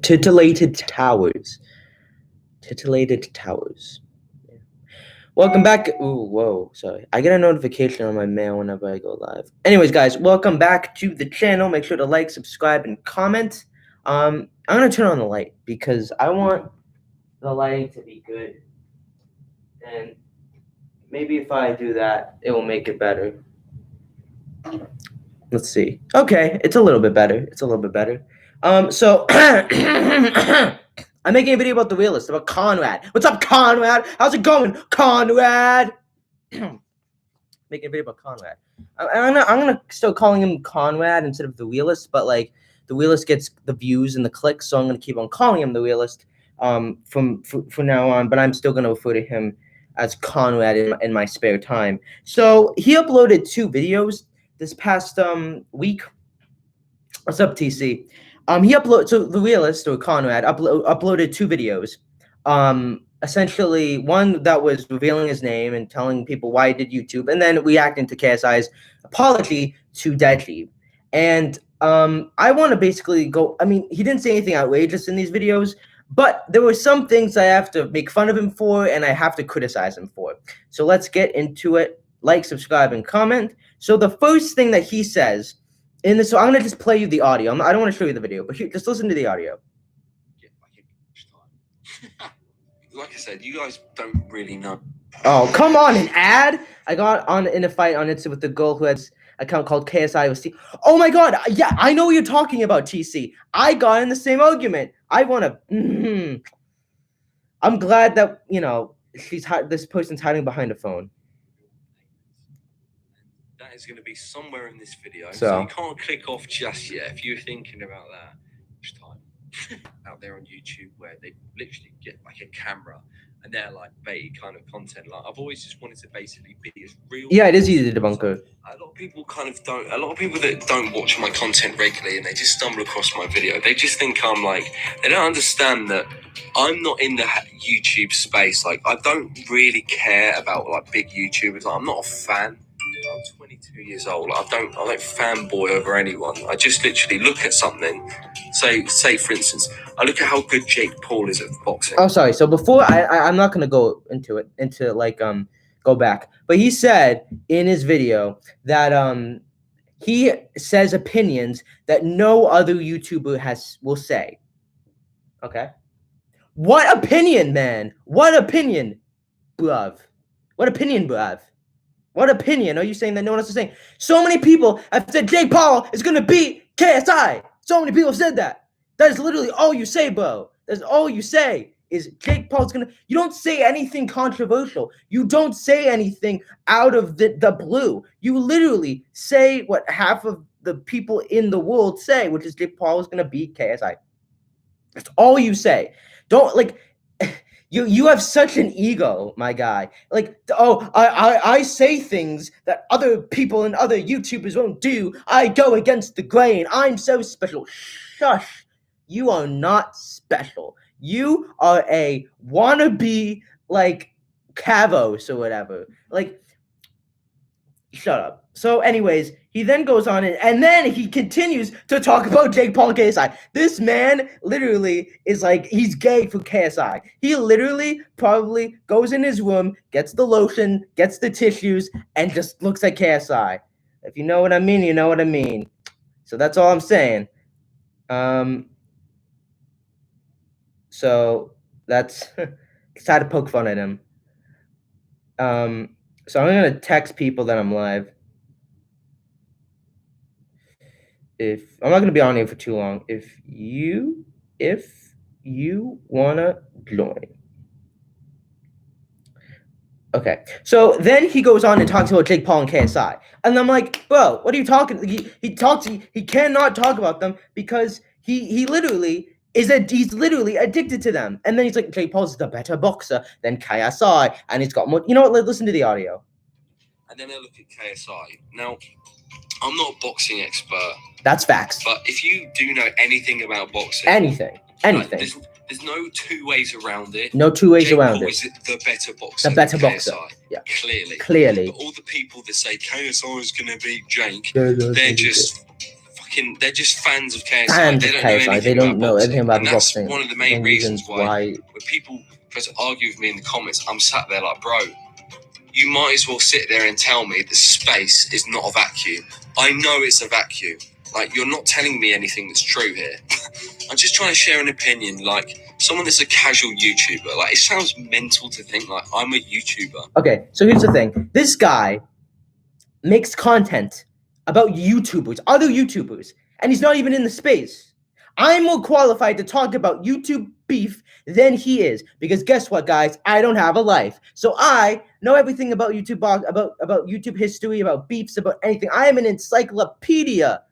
Titillated towers. Titillated towers. Welcome back. Ooh, whoa, sorry. I get a notification on my mail whenever I go live. Anyways, guys, welcome back to the channel. Make sure to like, subscribe, and comment. I'm gonna turn on the light because I want the lighting to be good. And maybe if I do that, it will make it better. Let's see. Okay, it's a little bit better. So I'm making a video about the Realist, about Conrad. What's up, Conrad? How's it going, Conrad? Making a video about Conrad. I'm gonna still calling him Conrad instead of the Realist, but like the Realist gets the views and the clicks, so I'm gonna keep on calling him the Realist from now on. But I'm still gonna refer to him as Conrad in my spare time. So he uploaded 2 videos this past week. What's up, TC? So the Realist or Conrad uploaded 2 videos. Essentially one that was revealing his name and telling people why he did YouTube, and then reacting to KSI's apology to Deadly. And I want to basically go. I mean, he didn't say anything outrageous in these videos, but there were some things I have to make fun of him for, and I have to criticize him for. So let's get into it. Like, subscribe, and comment. So the first thing that he says in this, so I'm gonna just play you the audio. I don't want to show you the video, but here, just listen to the audio. Like I said, you guys don't really know. Oh, come on, an ad? I got in a fight on Insta with the girl who has an account called KSI with C. Oh my god, yeah, I know what you're talking about, TC. I got in the same argument. I want to. I'm glad that, you know, this person's hiding behind a phone. That is going to be somewhere in this video, so you can't click off just yet if you're thinking about that. Out there on YouTube where they literally get like a camera and they're like bait kind of content. Like I've always just wanted to basically be as real. Yeah, it is easy to debunk it. A lot of people that don't watch my content regularly and they just stumble across my video, they just think I'm like, they don't understand that I'm not in the YouTube space. Like I don't really care about like big YouTubers. Like, I'm not a fan. I'm 22 years old. I don't fanboy over anyone. I just literally look at something. Say for instance, I look at how good Jake Paul is at boxing. Oh, sorry. So before I'm not gonna go into go back. But he said in his video that he says opinions that no other YouTuber will say. Okay. What opinion, man? What opinion, bruv? What opinion, bruv? What opinion are you saying that no one else is saying? So many people have said Jake Paul is gonna beat KSI. So many people have said that. That is literally all you say, bro. That's all you say is Jake Paul's gonna. You don't say anything controversial. You don't say anything out of the blue. You literally say what half of the people in the world say, which is Jake Paul is gonna beat KSI. That's all you say. Don't like. You have such an ego, my guy. Like, oh, I say things that other people and other YouTubers won't do. I go against the grain. I'm so special. Shush. You are not special. You are a wannabe, like, Cavos or whatever. Like, shut up. So anyways, he then goes on and then he continues to talk about Jake Paul and KSI. This man literally is like, he's gay for KSI. He literally probably goes in his room, gets the lotion, gets the tissues, and just looks at KSI. If you know what I mean, you know what I mean. So that's all I'm saying. So that's try to poke fun at him. So I'm gonna text people that I'm live. If I'm not gonna be on here for too long, if you wanna join. Okay, so then he goes on and talks about Jake Paul and KSI, and I'm like, bro, what are you talking? He cannot talk about them because he literally he's literally addicted to them, and then he's like, Jake Paul's the better boxer than KSI, and he's got more. You know what? Listen to the audio. And then I look at KSI. Now, I'm not a boxing expert. That's facts. But if you do know anything about boxing, anything. Like, there's no 2 ways around it. No 2 ways Jake around Paul it. Is the better boxer. The better than boxer. KSI, yeah. Clearly. But all the people that say KSI is going to beat Jake, they're just they're just fans of KSI. Fans they of don't KSI. know anything They don't about know boxing. anything about And that's boxing. one of the main reasons why why when people try to argue with me in the comments, I'm sat there like, bro, you might as well sit there and tell me that space is not a vacuum. I know it's a vacuum. Like, you're not telling me anything that's true here. I'm just trying to share an opinion, like someone that's a casual YouTuber. Like, it sounds mental to think like I'm a YouTuber. Okay, so here's the thing. This guy makes content about YouTubers, other YouTubers, and he's not even in the space. I'm more qualified to talk about YouTube beef than he is, because guess what, guys? I don't have a life, so I know everything about YouTube, about YouTube history, about beefs, about anything. I am an encyclopedia,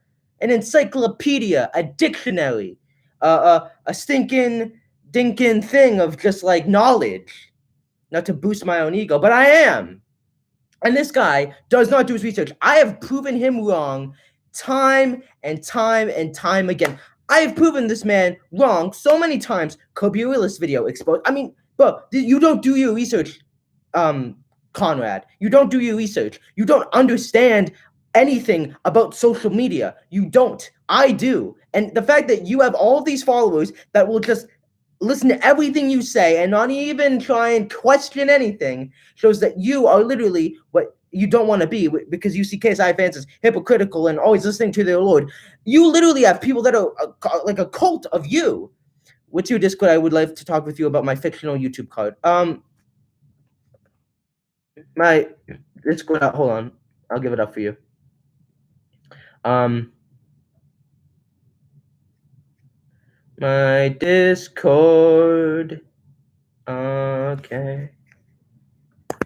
a dictionary, a stinking, dinkin thing of just like knowledge. Not to boost my own ego, but I am. And this guy does not do his research. I have proven him wrong time and time and time again. I have proven this man wrong so many times. Could be a realist video exposed. I mean, bro, you don't do your research, Conrad. You don't do your research. You don't understand anything about social media. You don't. I do. And the fact that you have all these followers that will just listen to everything you say and not even try and question anything shows that you are literally what you don't want to be, because you see KSI fans as hypocritical and always listening to their Lord. You literally have people that are like a cult of you. What's your Discord? I would like to talk with you about my fictional YouTube card. My Discord. Hold on, I'll give it up for you. My Discord. Okay.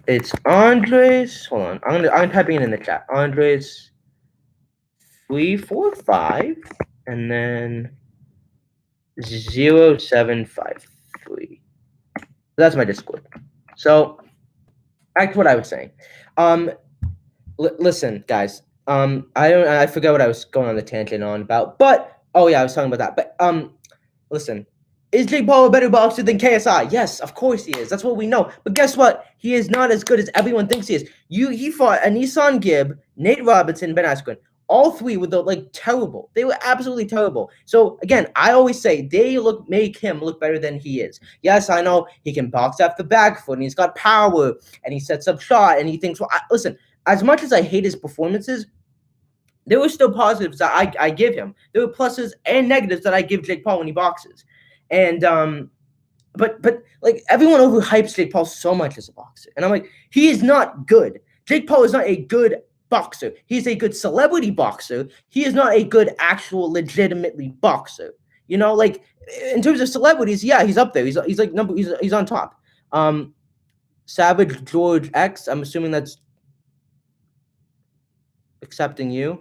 It's Andres. Hold on. I'm typing it in the chat. Andres 345 and then 0753. That's my Discord. So back to what I was saying. Listen, guys. I forget what I was going on the tangent on about, but oh yeah, I was talking about that. But listen. Is Jake Paul a better boxer than KSI? Yes, of course he is. That's what we know. But guess what? He is not as good as everyone thinks he is. He fought a Nissan Gibb, Nate Robinson, Ben Askren. All three were terrible. They were absolutely terrible. So again, I always say they make him look better than he is. Yes, I know he can box off the back foot and he's got power and he sets up shot and he thinks. Well, listen, as much as I hate his performances, there were still positives that I give him. There were pluses and negatives that I give Jake Paul when he boxes. And but like everyone overhypes Jake Paul so much as a boxer, and I'm like, he is not good. Jake Paul is not a good boxer. He's a good celebrity boxer. He is not a good actual legitimately boxer. You know, like in terms of celebrities, yeah, he's up there. He's like he's on top. Savage George X. I'm assuming that's accepting you.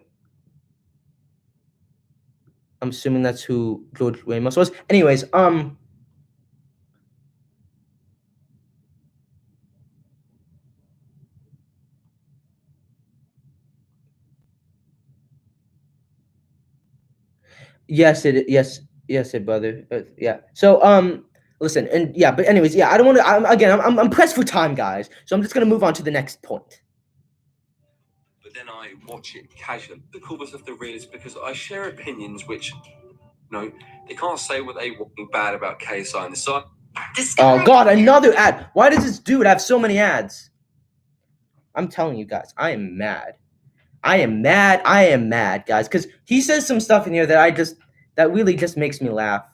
I'm assuming that's who George Ramos was. Anyways, yes, it, brother. Yeah. So, listen, and yeah, but anyways, yeah, I don't want to. I'm pressed for time, guys. So I'm just gonna move on to the next point. But then I watch it casually. I call myself the realist because I share opinions which, they can't say what they want bad about KSI and the side. Oh God, another ad. Why does this dude have so many ads? I'm telling you guys, I am mad. I am mad, guys, because he says some stuff in here that really just makes me laugh.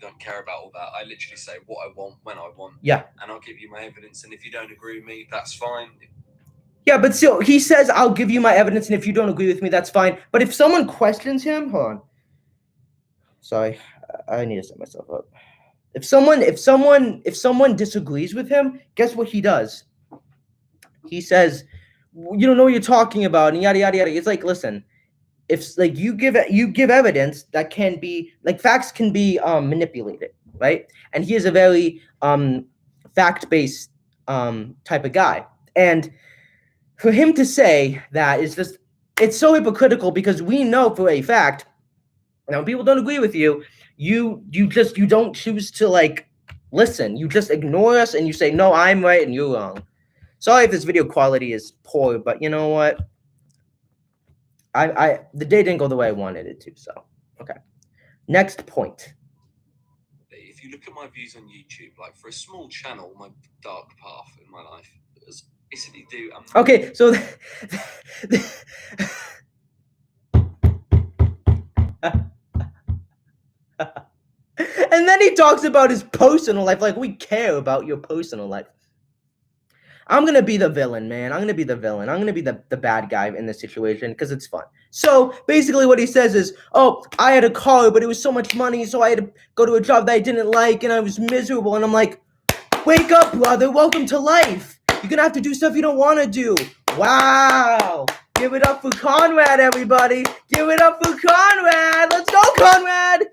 Don't care about all that. I literally say what I want when I want. Yeah. And I'll give you my evidence, and if you don't agree with me, that's fine. Yeah, but still, he says I'll give you my evidence, and if you don't agree with me, that's fine. But if someone questions him, hold on. Sorry, I need to set myself up. If someone disagrees with him, guess what he does? He says, "You don't know what you're talking about," and yada yada yada. It's like, listen, if like you give evidence that can be like facts can be manipulated, right? And he is a very fact-based type of guy, and for him to say that is just, it's so hypocritical, because we know for a fact, now when people don't agree with you, you don't choose to like listen. You just ignore us and you say, no, I'm right and you're wrong. Sorry if this video quality is poor, but you know what? the day didn't go the way I wanted it to. So okay. Next point. If you look at my views on YouTube, like for a small channel, my dark path in my life is basically do. Okay, so and then he talks about his personal life, like we care about your personal life. I'm gonna be the villain, man. I'm gonna be the villain. I'm gonna be the bad guy in this situation because it's fun. So basically, what he says is, "Oh, I had a car, but it was so much money, so I had to go to a job that I didn't like, and I was miserable." And I'm like, "Wake up, brother! Welcome to life. You're gonna have to do stuff you don't want to do." Wow! Give it up for Conrad, everybody! Give it up for Conrad! Let's go, Conrad!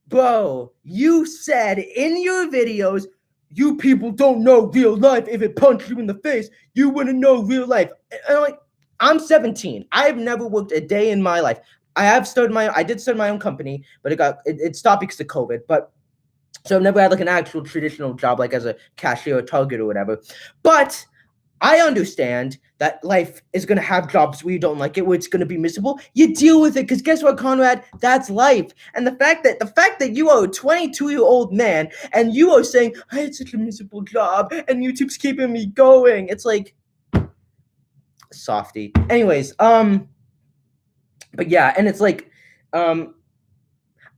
Bro, you said in your videos, you people don't know real life. If it punched you in the face, you wouldn't know real life. And I'm like, I'm 17. I've never worked a day in my life. I did start my own company, but it stopped because of COVID. But so I've never had like an actual traditional job, like as a cashier or Target or whatever. But I understand that life is gonna have jobs where you don't like it, where it's gonna be miserable. You deal with it, because guess what, Conrad? That's life. And the fact that you are a 22-year-old man and you are saying I had such a miserable job and YouTube's keeping me going, it's like softy. Anyways, but yeah, and it's like, I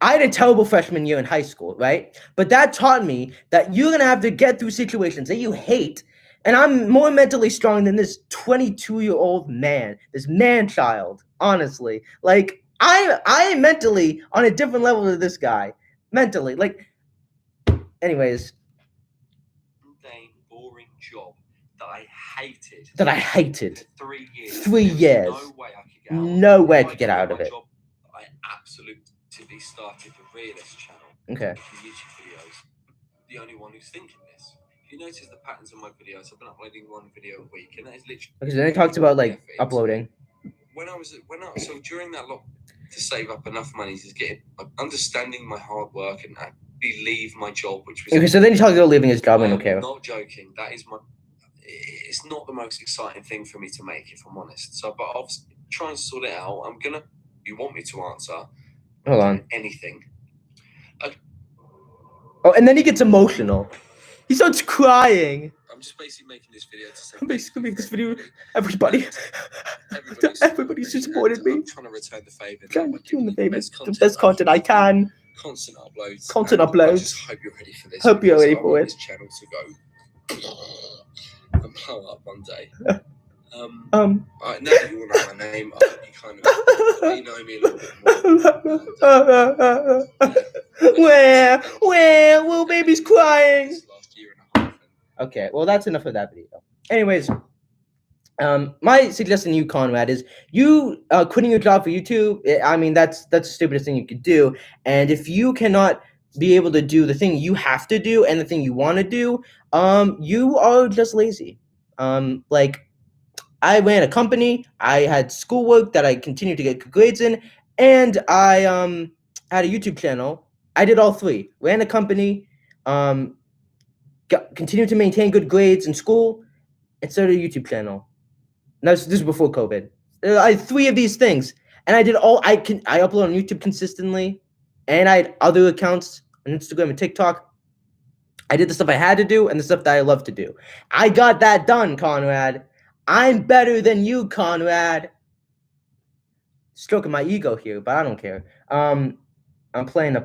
had a terrible freshman year in high school, right? But that taught me that you're gonna have to get through situations that you hate. And I'm more mentally strong than this 22-year-old man, this man child, honestly. Like, I am mentally on a different level than this guy. Mentally. Like, anyways. Mundane, boring job that I hated. For 3 years. 3 years. No way I could get out of it. Job, I absolutely started the Realist channel. Okay. YouTube videos. The only one who's thinking this. If you notice the patterns of my videos, I've been uploading one video a week, and that is literally. Okay, so then he talks about like uploading. So during that lot, to save up enough money to get understanding my hard work and actually leave my job, which was. Okay, so then he talks about leaving his job. I'm okay. Not joking. That is my. It's not the most exciting thing for me to make, if I'm honest. So, but I'll try and sort it out. I'm gonna. You want me to answer? Hold on. Anything. Oh, and then he gets emotional. He starts crying. I'm just basically making this video to say. I'm basically making this video, everybody. Everybody's who supported me. I'm trying to return the favor. Trying to return the favor. The best content I can. Constant uploads. I just hope you're ready for this. Hope you're ready for it. This channel to go and blow up one day. Now that you all know my name, I hope you kind of you know me a little bit more. Where? Little baby's crying. Last year and a half. Okay, well that's enough of that video. Anyways, my suggestion to you, Conrad, is you quitting your job for YouTube. I mean, that's the stupidest thing you could do. And if you cannot be able to do the thing you have to do and the thing you want to do, you are just lazy. Like, I ran a company, I had schoolwork that I continued to get good grades in, and I had a YouTube channel. I did all three. Ran a company, continued to maintain good grades in school, and started a YouTube channel. Now, this is before COVID. I had three of these things, and I did all I upload on YouTube consistently, and I had other accounts on Instagram and TikTok. I did the stuff I had to do and the stuff that I love to do. I got that done, Conrad. I'm better than you, Conrad. Stroking my ego here, but I don't care. I'm playing a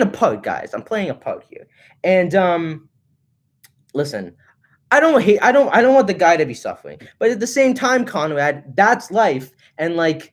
part, guys. I'm playing a part here. And listen, I don't want the guy to be suffering. But at the same time, Conrad, that's life. And like,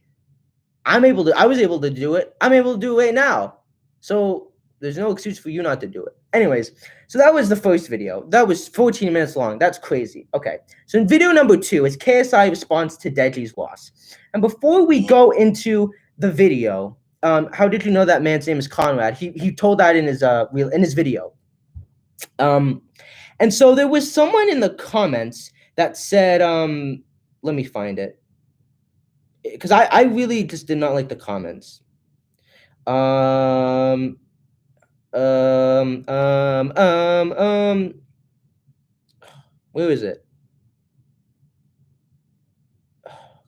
I was able to do it. I'm able to do it right now. So there's no excuse for you not to do it. Anyways, so that was the first video. That was 14 minutes long. That's crazy. Okay, so in video number 2 is KSI response to Deji's loss. And before we go into the video, how did you know that man's name is Conrad? He told that in his video. And so there was someone in the comments that said, let me find it, because I really just did not like the comments. Where is it?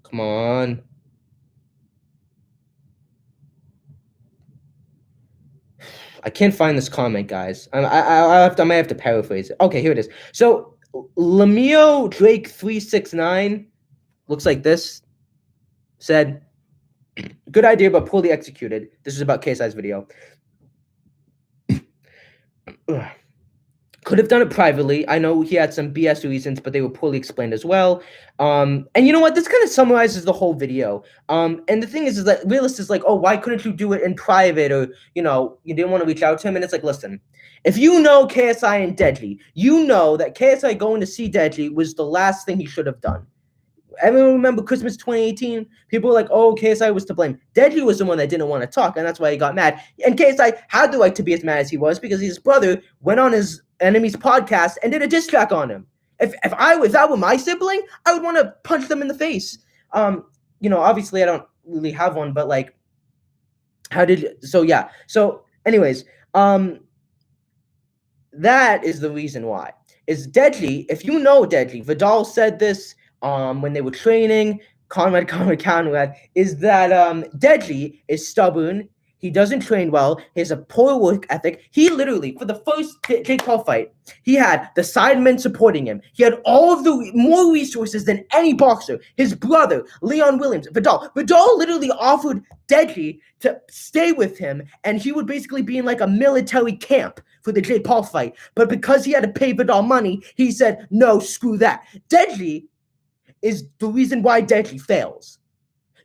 Come on. I can't find this comment, guys. I might have to paraphrase it. Okay, here it is. So Lemio Drake 369 looks like this. Said, good idea, but poorly executed. This is about KSI's video. Ugh. Could have done it privately. I know he had some BS reasons, but they were poorly explained as well. And you know what? This kind of summarizes the whole video. And the thing is that Realist is like, oh, why couldn't you do it in private, or you didn't want to reach out to him? And it's like, listen, if you know KSI and Deadly, you know that KSI going to see Deadly was the last thing he should have done. Everyone remember Christmas 2018? People were like, oh, KSI was to blame. Deadly was the one that didn't want to talk, and that's why he got mad. And KSI had the right to be as mad as he was because his brother went on his enemy's podcast and did a diss track on him. If that were my sibling, I would want to punch them in the face. Obviously I don't really have one, but like, So anyways, that is the reason why. Is Deadly, if you know Deadly, Vidal said this when they were training, Conrad, is that Deadly is stubborn. He doesn't train well. He has a poor work ethic. He literally, for the first Jake Paul fight, he had the sidemen supporting him. He had all of the more resources than any boxer. His brother, Leon Williams, Vidal literally offered Deadly to stay with him, and he would basically be in like a military camp for the Jake Paul fight. But because he had to pay Vidal money, he said, no, screw that. Deadly is the reason why Deadly fails.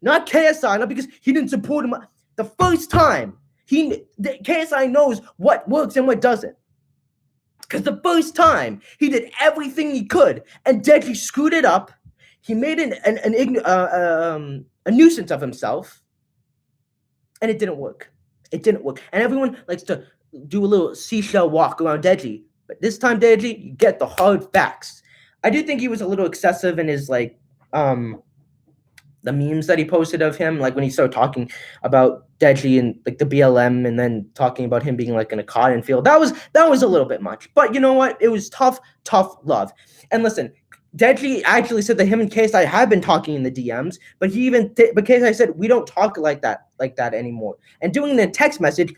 Not KSI, not because he didn't support him. The first time, KSI knows what works and what doesn't. Because the first time, he did everything he could, and Deadly screwed it up. He made a nuisance of himself, and it didn't work. It didn't work. And everyone likes to do a little seashell walk around Deadly. But this time, Deadly, you get the hard facts. I do think he was a little excessive in his, like, the memes that he posted of him, like when he started talking about Deadly and like the BLM, and then talking about him being like in a cotton field. That was a little bit much. But you know what? It was tough love. And listen, Deadly actually said that him and KSI had been talking in the DMs, but but KSI said we don't talk like that anymore. And doing the text message,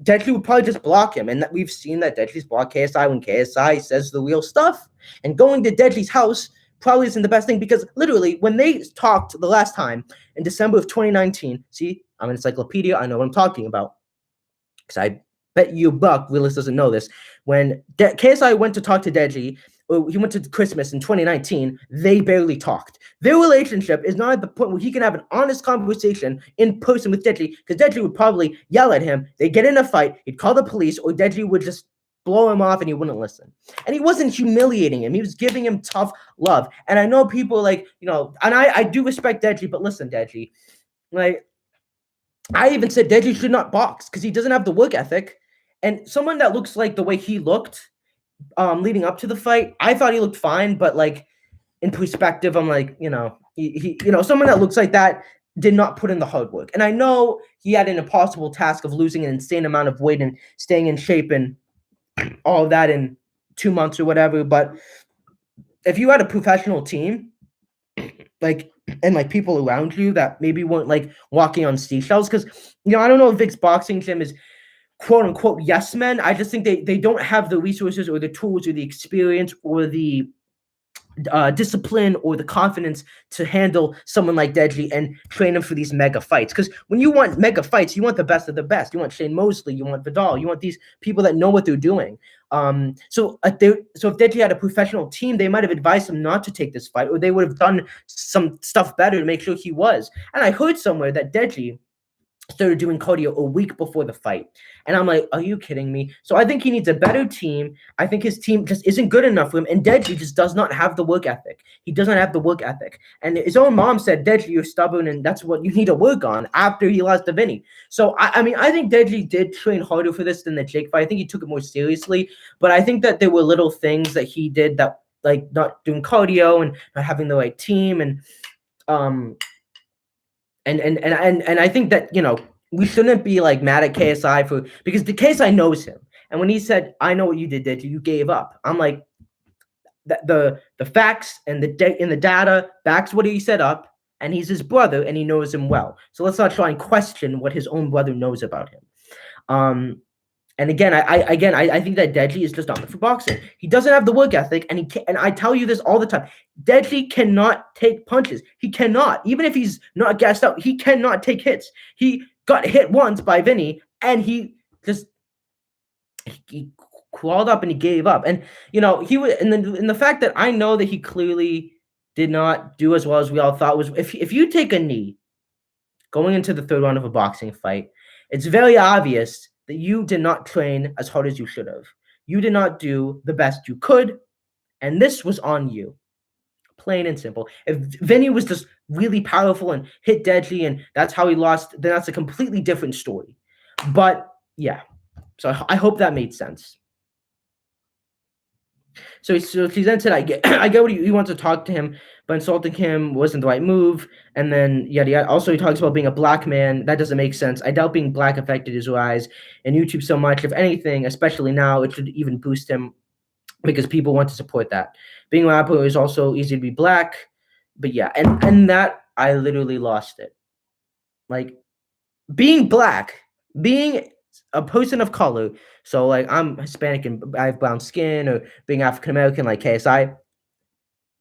Deadly would probably just block him, and we've seen that Deadly's blocked KSI when KSI says the real stuff. And going to Deadly's house probably isn't the best thing, because literally when they talked the last time in December of 2019, see, I'm an encyclopedia, I know what I'm talking about, because I bet you buck Willis doesn't know this. When KSI went to talk to Deadly, he went to Christmas in 2019, they barely talked. Their relationship is not at the point where he can have an honest conversation in person with Deadly, because Deadly would probably yell at him, they'd get in a fight, he'd call the police, or Deadly would just blow him off and he wouldn't listen. And he wasn't humiliating him. He was giving him tough love. And I know people like, and I do respect Deadly, but listen, Deadly, like, I even said Deadly should not box because he doesn't have the work ethic. And someone that looks like the way he looked leading up to the fight, I thought he looked fine, but like in perspective, I'm like, he someone that looks like that did not put in the hard work. And I know he had an impossible task of losing an insane amount of weight and staying in shape and all of that in 2 months or whatever. But if you had a professional team, like, and like people around you that maybe weren't like walking on seashells, because I don't know if Vic's boxing gym is quote unquote yes men. I just think they don't have the resources or the tools or the experience or the discipline or the confidence to handle someone like Deadly and train him for these mega fights. Because when you want mega fights, you want the best of the best. You want Shane Mosley, you want Vidal, you want these people that know what they're doing. So if Deadly had a professional team, they might have advised him not to take this fight, or they would have done some stuff better to make sure he was. And I heard somewhere that Deadly started doing cardio a week before the fight. And I'm like, are you kidding me? So I think he needs a better team. I think his team just isn't good enough for him. And Deadly just does not have the work ethic. He doesn't have the work ethic. And his own mom said, Deadly, you're stubborn, and that's what you need to work on after he lost to Vinny. So, I mean, I think Deadly did train harder for this than the Jake fight. I think he took it more seriously. But I think that there were little things that he did that, like not doing cardio and not having the right team. And I think that, we shouldn't be like mad at KSI because the KSI knows him. And when he said, I know what you did, you gave up. I'm like, the facts and the data backs what he set up. and he's his brother, and he knows him well. So let's not try and question what his own brother knows about him. And again, I think that Deadly is just not good for boxing. He doesn't have the work ethic, and and I tell you this all the time. Deadly cannot take punches. He cannot, even if he's not gassed out, he cannot take hits. He got hit once by Vinny, and he crawled up and he gave up. And he was, and the fact that I know that he clearly did not do as well as we all thought was, if you take a knee going into the third round of a boxing fight, it's very obvious that you did not train as hard as you should have. You did not do the best you could, and this was on you. Plain and simple. If Vinny was just really powerful and hit Deadly, and that's how he lost, then that's a completely different story. But yeah, so I hope that made sense. So he then said, I get what he wants to talk to him, but insulting him wasn't the right move. And then also he talks about being a black man. That doesn't make sense. I doubt being black affected his rise in YouTube so much. If anything, especially now, it should even boost him because people want to support that. Being a rapper is also easy to be black. But yeah, and that I literally lost it. Like, being black, being a person of color, so like I'm Hispanic and I have brown skin, or being African American like KSI,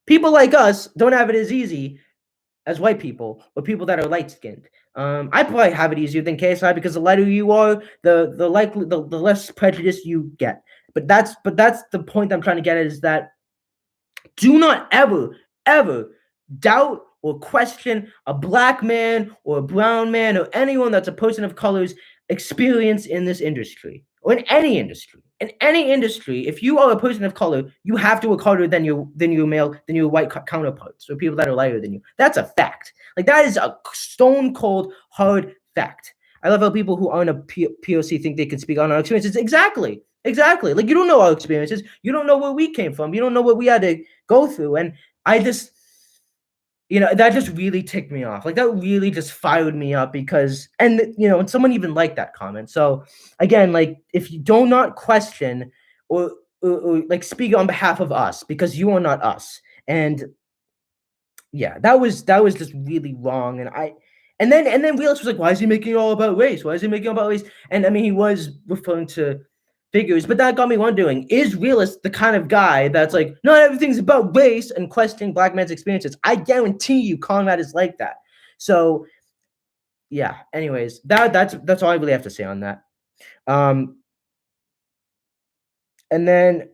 people like us don't have it as easy as white people or people that are light skinned. I probably have it easier than KSI because the lighter you are, the less prejudice you get. But that's the point I'm trying to get at, is that do not ever doubt or question a black man or a brown man or anyone that's a person of color's experience in this industry, or in any industry. In any industry, if you are a person of color, you have to work harder than your white counterparts or people that are lighter than you. That's a fact. Like, that is a stone cold hard fact. I love how people who aren't a POC think they can speak on our experiences. Exactly. Like, you don't know our experiences. You don't know where we came from. You don't know what we had to go through. And I just, that just really ticked me off. Like, that really just fired me up because, and someone even liked that comment. So again, like, if you do not question or like speak on behalf of us, because you are not us. And yeah, that was just really wrong. And then Realist was like, why is he making it all about race? Why is he making it about race? And I mean, he was referring to figures, but that got me wondering, is Realist the kind of guy that's like, not everything's about race and questioning black men's experiences? I guarantee you Conrad is like that. So yeah, anyways, that's all I really have to say on that. And then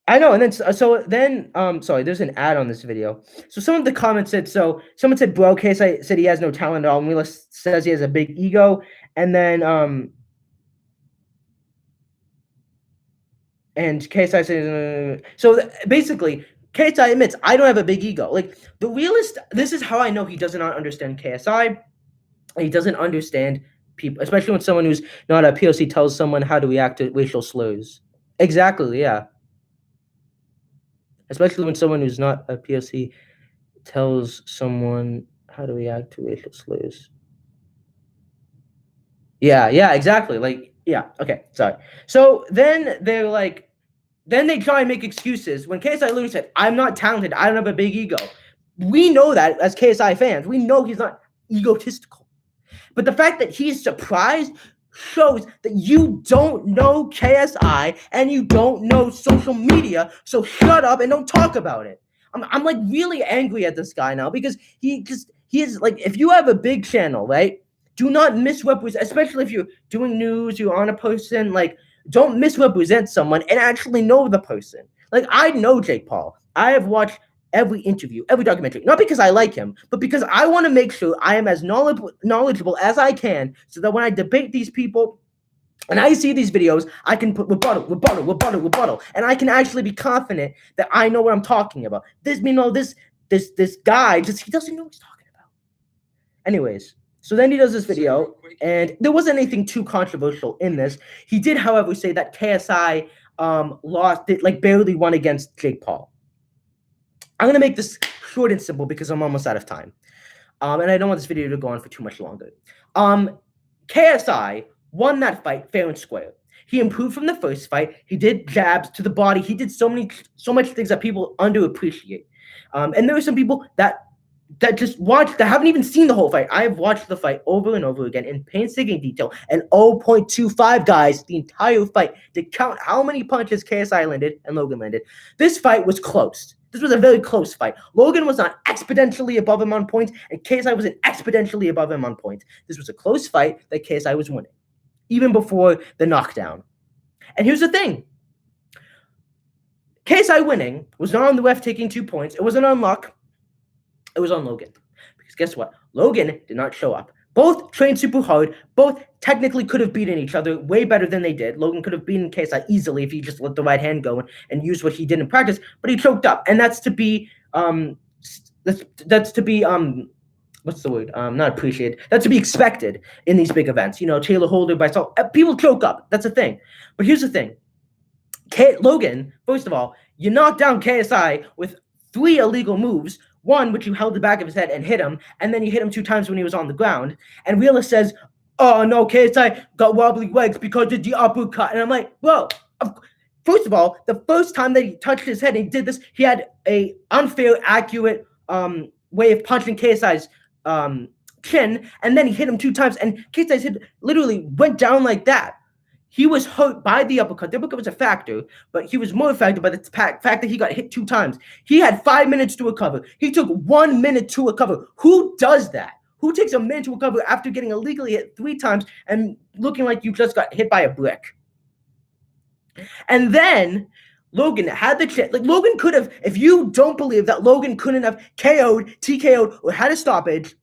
I know, and then sorry, there's an ad on this video. So some of the comments said, someone said, bro, KSI said he has no talent at all, and Realist says he has a big ego, and then and KSI says, basically, KSI admits, I don't have a big ego. Like, the Realist, this is how I know he does not understand KSI. He doesn't understand people, especially when someone who's not a POC tells someone how to react to racial slurs. Exactly, yeah. Especially when someone who's not a POC tells someone how to react to racial slurs. Yeah, exactly. Like, yeah, okay, sorry. So then they're like, then they try and make excuses when KSI literally said, I'm not talented, I don't have a big ego. We know that as KSI fans. We know he's not egotistical. But the fact that he's surprised shows that you don't know KSI and you don't know social media, so shut up and don't talk about it. I'm like really angry at this guy now because he is like, if you have a big channel, right? Do not misrepresent, especially if you're doing news, you're on a person, like, don't misrepresent someone and actually know the person. Like, I know Jake Paul. I have watched every interview, every documentary, not because I like him, but because I want to make sure I am as knowledgeable as I can, so that when I debate these people and I see these videos, I can put rebuttal, and I can actually be confident that I know what I'm talking about. This guy just, he doesn't know what he's talking about. Anyways, so then he does this video, and there wasn't anything too controversial in this. He did, however, say that KSI lost it, like barely won against Jake Paul. I'm going to make this short and simple because I'm almost out of time. And I don't want this video to go on for too much longer. KSI won that fight fair and square. He improved from the first fight. He did jabs to the body. He did so much things that people underappreciate. And there were some people that that just watched that haven't even seen the whole fight. I've watched the fight over and over again in painstaking detail and 0.25 guys the entire fight to count how many punches KSI landed and Logan landed. This fight was close. This was a very close fight. Logan was not exponentially above him on points, and KSI wasn't exponentially above him on points. This was a close fight that KSI was winning, even before the knockdown. And here's the thing. KSI winning was not on the ref taking 2 points. It wasn't on luck. It was on Logan. Because guess what? Logan did not show up. Both trained super hard. Both technically could have beaten each other way better than they did. Logan could have beaten KSI easily if he just let the right hand go and used what he did in practice, but he choked up. And that's to be what's the word? Not appreciated. That's to be expected in these big events. You know, Taylor Holder by so people choke up. That's a thing. But here's the thing. Logan, first of all, you knocked down KSI with 3 illegal moves. One, which you held the back of his head and hit him, and then you hit him 2 times when he was on the ground. And Realist says, "Oh no, KSI got wobbly legs because of the uppercut." And I'm like, bro, first of all, the first time that he touched his head and he did this, he had a unfair, accurate way of punching KSI's chin, and then he hit him 2 times, and KSI's head literally went down like that. He was hurt by the uppercut. The uppercut was a factor, but he was more affected by the fact that he got hit 2 times. He had 5 minutes to recover. He took 1 minute to recover. Who does that? Who takes a minute to recover after getting illegally hit 3 times and looking like you just got hit by a brick? And then Logan had the chance. Like, Logan could have, if you don't believe that Logan couldn't have KO'd, TKO'd, or had a stoppage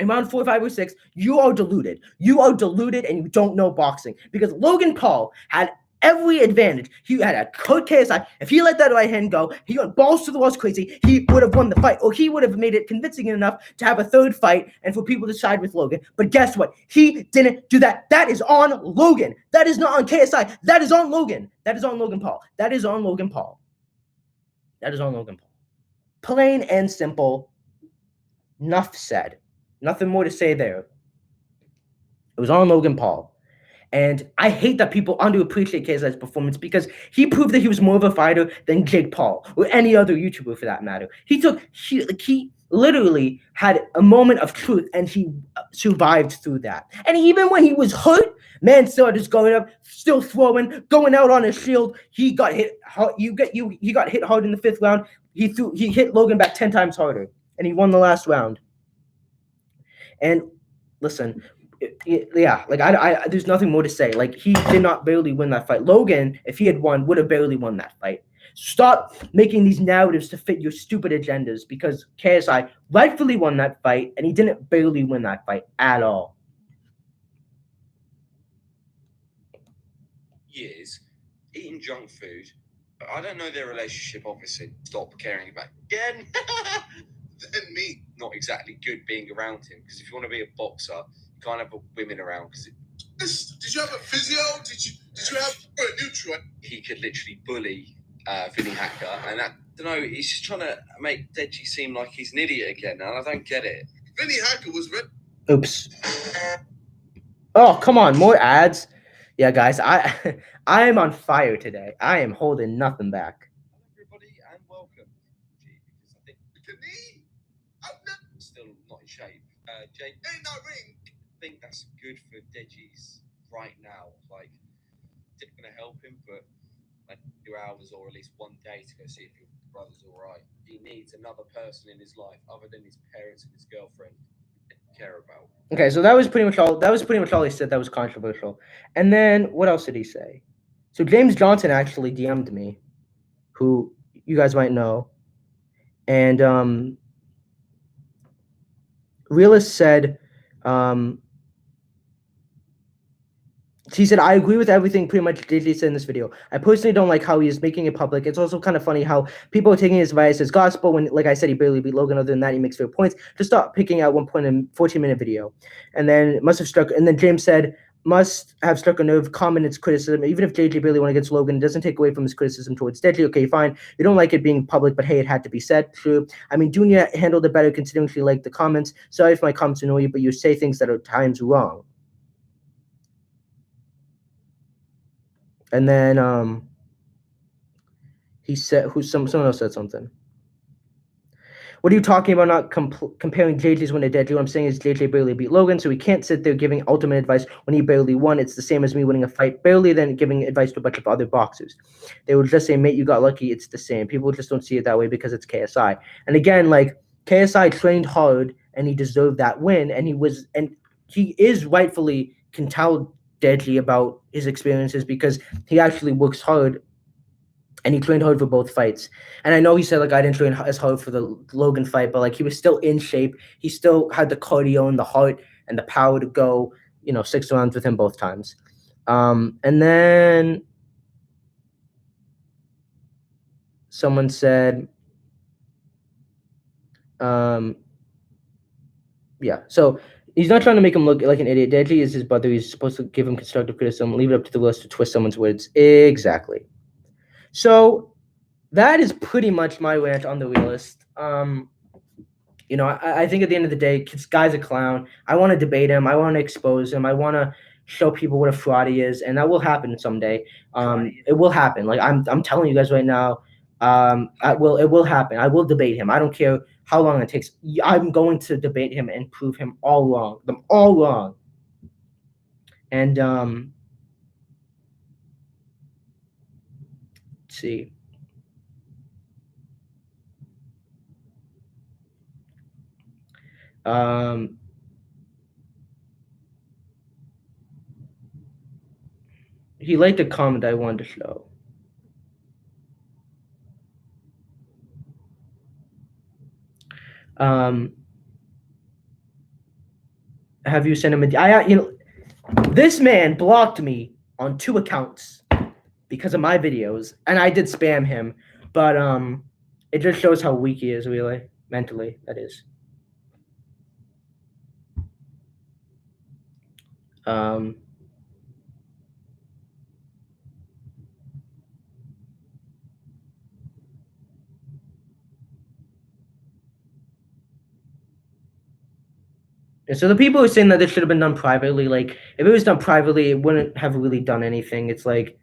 in round 4, 5, or 6, you are deluded. You are deluded and you don't know boxing. Because Logan Paul had every advantage. He had a good KSI. If he let that right hand go, he went balls to the walls crazy, he would have won the fight. Or he would have made it convincing enough to have a third fight and for people to side with Logan. But guess what? He didn't do that. That is on Logan. That is not on KSI. That is on Logan. That is on Logan Paul. That is on Logan Paul. That is on Logan Paul. Plain and simple. Enough said. Nothing more to say there. It was on Logan Paul. And I hate that people underappreciate KSI's performance because he proved that he was more of a fighter than Jake Paul or any other YouTuber for that matter. He literally had a moment of truth and he survived through that. And even when he was hurt, man started going up, still throwing, going out on his shield. He got hit hard. He got hit hard in the 5th round. He hit Logan back 10 times harder, and he won the last round. And listen, yeah, like I there's nothing more to say. Like, he did not barely win that fight. Logan, if he had won, would have barely won that fight. Stop making these narratives to fit your stupid agendas because KSI rightfully won that fight and he didn't barely win that fight at all. Years eating junk food. I don't know their relationship, obviously. Stop caring about again. And me, not exactly good being around him because if you want to be a boxer, you can't have women around because did you have a physio? Did you have a nutrient? He could literally bully Vinny Hacker, and I don't know. He's just trying to make Deji seem like he's an idiot again, and I don't get it. Vinny Hacker was red. Oops. Oh, come on, more ads. Yeah, guys, I am on fire today. I am holding nothing back. Everybody, and welcome. Because I think still not in shape. Jake, ain't no ring. I think that's good for Deji's right now. Like, it's going to help him, but like 2 hours or at least 1 day to go see if your brother's all right. He needs another person in his life other than his parents and his girlfriend to care about. Okay, so that was pretty much all. That was pretty much all he said. That was controversial. And then what else did he say? So James Johnson actually DM'd me, who you guys might know, and Realist said, he said, I agree with everything pretty much JJ said in this video. I personally don't like how he is making it public. It's also kind of funny how people are taking his advice as gospel when, like I said, he barely beat Logan. Other than that, he makes fair points. Just stop picking out one point in 14-minute video. And then James said, must have struck a nerve, comment its criticism. Even if JJ barely won against Logan, it doesn't take away from his criticism towards Deadly. Okay, fine. You don't like it being public, but hey, it had to be said. True. I mean, Dunya handled it better considering she liked the comments. Sorry if my comments annoy you, but you say things that are at times wrong. And then he said, someone else said something. What are you talking about? Not comparing JJ's win to Deadly. What I'm saying is JJ barely beat Logan, so we can't sit there giving ultimate advice when he barely won. It's the same as me winning a fight barely, then giving advice to a bunch of other boxers. They would just say, mate, you got lucky. It's the same. People just don't see it that way because it's KSI. And again, like, KSI trained hard and he deserved that win. And he is rightfully can tell Deadly about his experiences because he actually works hard and he trained hard for both fights. And I know he said, like, I didn't train as hard for the Logan fight, but like he was still in shape. He still had the cardio and the heart and the power to go, 6 rounds with him both times. And then someone said, yeah, so he's not trying to make him look like an idiot. Deji is his brother. He's supposed to give him constructive criticism, leave it up to the list to twist someone's words. Exactly. So that is pretty much my rant on the Realist. I think at the end of the day, this guy's a clown. I want to debate him. I want to expose him. I want to show people what a fraud he is, and that will happen someday. It will happen. Like I'm telling you guys right now. It will happen. I will debate him. I don't care how long it takes. I'm going to debate him and prove him all wrong. Them all wrong. And let's see. He liked a comment I wanted to show. Have you sent him this man blocked me on 2 accounts because of my videos, and I did spam him, but it just shows how weak he is, really, mentally, that is. And so the people who are saying that this should have been done privately, like, if it was done privately, it wouldn't have really done anything. It's like,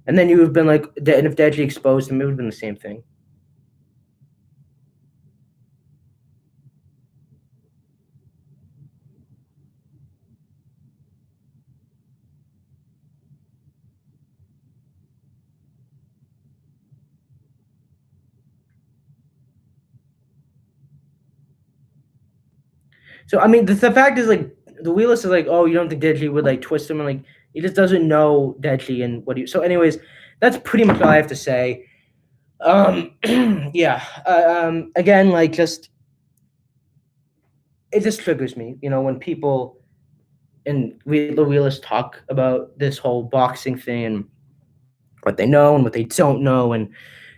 and then you would have been like, and if Deji exposed him, it would have been the same thing. So I mean, the fact is, like, the Realist is like, oh, you don't think Deji would like twist him, and like he just doesn't know Deji and what he. So, anyways, that's pretty much all I have to say. Yeah. Again, like, just it just triggers me, when people and the Realists talk about this whole boxing thing and what they know and what they don't know, and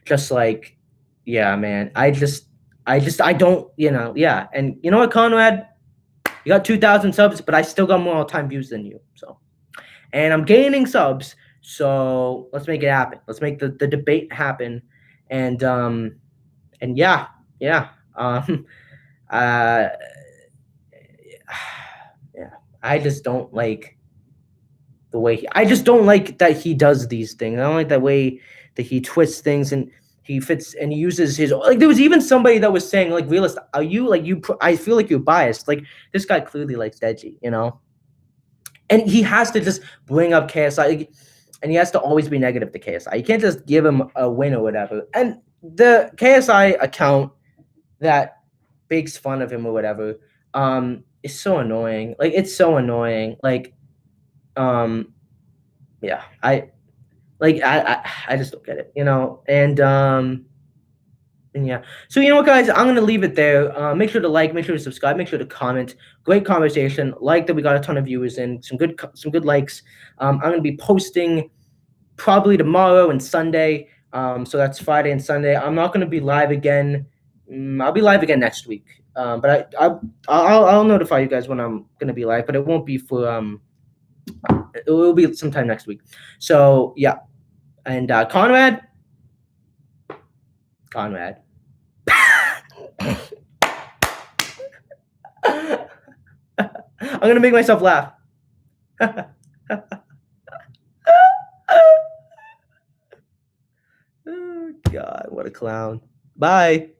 just like, yeah, man, I don't, yeah, and you know what, Conrad. You got 2,000 subs, but I still got more all-time views than you. So, and I'm gaining subs. So let's make it happen. Let's make the debate happen. And yeah. Yeah. I just don't like the way I just don't like that he does these things. I don't like that way that he twists things and he fits and he uses his, like, there was even somebody that was saying, like, Realist, are you like I feel like you're biased. Like, this guy clearly likes Deji, and he has to just bring up KSI, and he has to always be negative to KSI. You can't just give him a win or whatever. And the KSI account that makes fun of him or whatever is so annoying. Like, it's so annoying. Like, yeah, I just don't get it, and yeah. So, you know what, guys? I'm gonna leave it there. Make sure to like, make sure to subscribe, make sure to comment. Great conversation. Like that we got a ton of viewers and some good likes. I'm gonna be posting probably tomorrow and Sunday. So that's Friday and Sunday. I'm not gonna be live again. I'll be live again next week. But I'll notify you guys when I'm gonna be live. But it won't be for it will be sometime next week. So yeah, and Conrad. I'm gonna make myself laugh. Oh, God, what a clown. Bye.